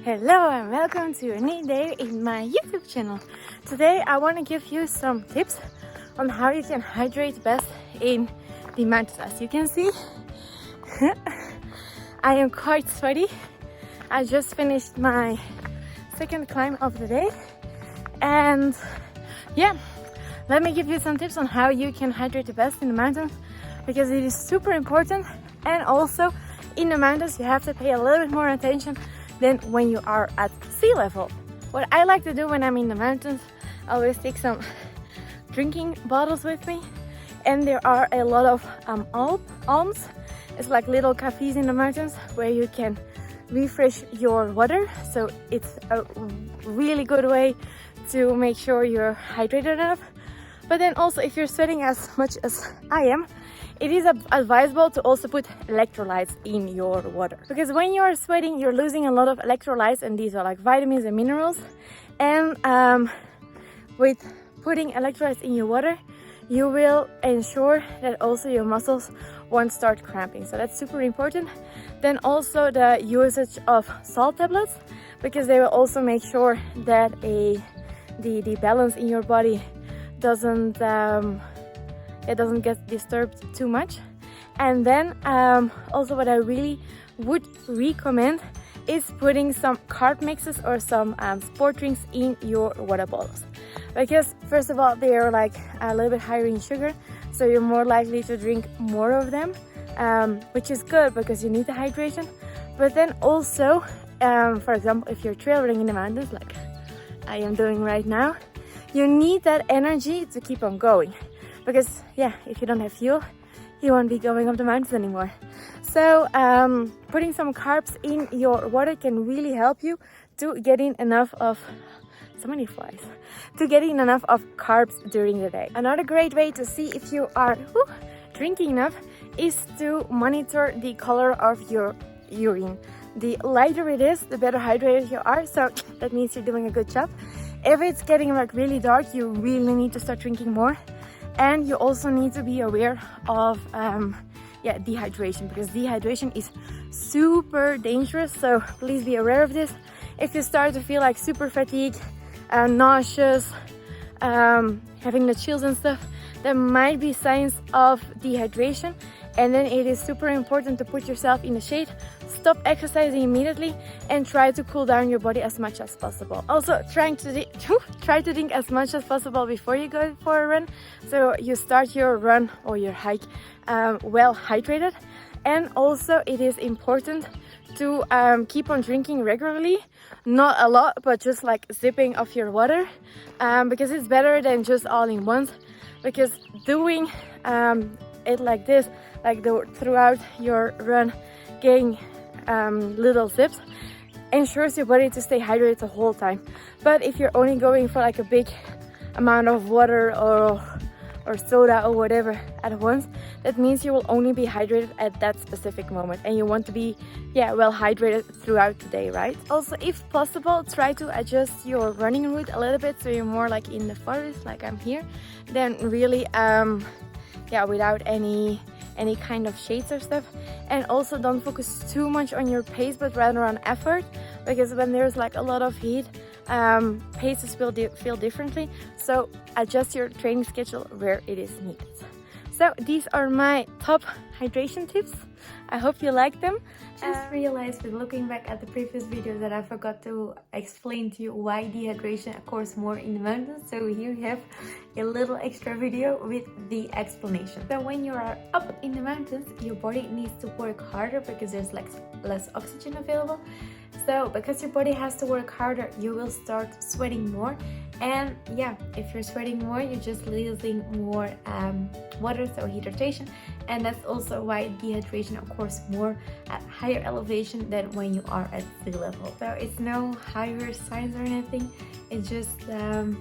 Hello and welcome to a new day in my YouTube channel. Today I want to give you some tips on how you can hydrate best in the mountains. As you can see, I am quite sweaty. I just finished my second climb of the day, and yeah, let me give you some tips on how you can hydrate the best in the mountains, because it is super important. And also in the mountains you have to pay a little bit more attention than when you are at sea level. What I like to do when I'm in the mountains, I always take some drinking bottles with me, and there are a lot of alms. It's like little cafes in the mountains where you can refresh your water, so it's a really good way to make sure you're hydrated enough. But then also, if you're sweating as much as I am, it is advisable to also put electrolytes in your water, because when you are sweating you're losing a lot of electrolytes, and these are like vitamins and minerals. And with putting electrolytes in your water, you will ensure that also your muscles won't start cramping, so that's super important. Then also the usage of salt tablets, because they will also make sure that the balance in your body doesn't get disturbed too much. And then also what I really would recommend is putting some carb mixes or some sport drinks in your water bottles, because first of all they are like a little bit higher in sugar, so you're more likely to drink more of them, which is good because you need the hydration. But then also for example, if you're trail running in the mountains like I am doing right now, you need that energy to keep on going, because yeah, if you don't have fuel you won't be going up the mountains anymore. So putting some carbs in your water can really help you to get in enough of enough of carbs during the day. Another great way to see if you are drinking enough is to monitor the color of your urine. The lighter it is, the better hydrated you are, so that means you're doing a good job. If it's getting like really dark, you really need to start drinking more. And you also need to be aware of dehydration, because dehydration is super dangerous, so please be aware of this. If you start to feel like super fatigued, nauseous, having the chills and stuff, there might be signs of dehydration. And then it is super important to put yourself in the shade, stop exercising immediately, and try to cool down your body as much as possible. Also try to drink as much as possible before you go for a run, so you start your run or your hike well hydrated. And also it is important to keep on drinking regularly, not a lot, but just like sipping of your water, because it's better than just all in once. Because doing it like this, throughout your run, getting little sips, ensures your body to stay hydrated the whole time. But if you're only going for like a big amount of water or soda or whatever at once, that means you will only be hydrated at that specific moment, and you want to be well hydrated throughout the day, right? Also, if possible, try to adjust your running route a little bit, so you're more like in the forest like I'm here, then really without any kind of shades or stuff. And also don't focus too much on your pace, but rather on effort, because when there's like a lot of heat, paces will feel differently, so adjust your training schedule where it is needed. So these are my top hydration tips. I hope you like them. Just realized with looking back at the previous videos that I forgot to explain to you why dehydration occurs more in the mountains. So here you have a little extra video with the explanation. So when you are up in the mountains, your body needs to work harder because there's like less oxygen available. So because your body has to work harder, you will start sweating more. And yeah, if you're sweating more, you're just losing more water, so hydration. And that's also why dehydration occurs more at higher elevation than when you are at sea level. So it's no higher science or anything. It's just the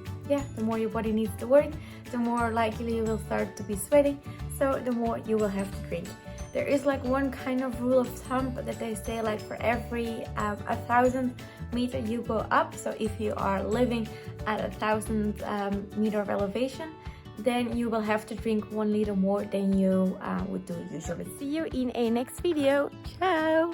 more your body needs to work, the more likely you will start to be sweating, so the more you will have to drink. There is like one kind of rule of thumb that they say, like for every 1,000 meter you go up, so if you are living at 1,000 meter of elevation, then you will have to drink 1 liter more than you would do usually. See you in a next video. Ciao!